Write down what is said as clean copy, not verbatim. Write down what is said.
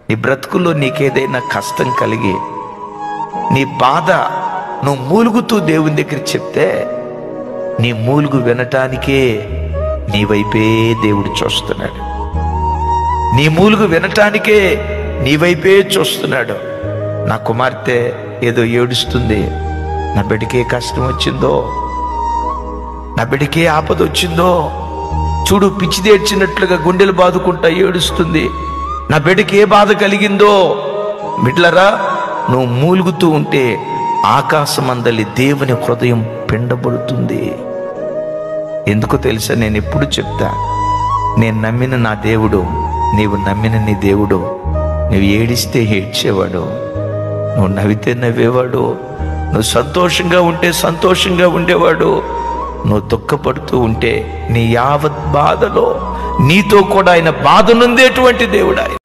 నీ బ్రతుకుల్లో నీకేదైనా కష్టం కలిగి నీ బాధ నువ్వు మూలుగుతూ దేవుని దగ్గర చెప్తే నీ మూలుగు వినటానికే నీ వైపే దేవుడు చూస్తున్నాడు. నీ మూలుగు వినటానికే నీ వైపే చూస్తున్నాడు. నా కుమార్తె ఏదో ఏడుస్తుంది, నా బిడ్డకే కష్టం వచ్చిందో, నా బిడ్డకే ఆపద వచ్చిందో, చూడు పిచ్చిదేడ్చినట్లుగా గుండెలు బాదుకుంటా ఏడుస్తుంది, నా బిడ్డకి ఏ బాధ కలిగిందో. బిడ్డలారా, నువ్వు మూలుగుతూ ఉంటే ఆకాశమందలి దేవుని హృదయం పిండబడుతుంది. ఎందుకు తెలుసా? నేను ఎప్పుడు చెప్తా, నేను నమ్మిన నా దేవుడు, నీవు నమ్మిన నీ దేవుడు, నువ్వు ఏడిస్తే ఏడ్చేవాడు, నువ్వు నవ్వితే నవ్వేవాడు, నువ్వు సంతోషంగా ఉంటే సంతోషంగా ఉండేవాడు, నువ్వు దుఃఖపడుతూ ఉంటే నీ యావత్ బాధలో నీతో కూడా ఆయన బాధ నుండేటువంటి దేవుడు ఆయన.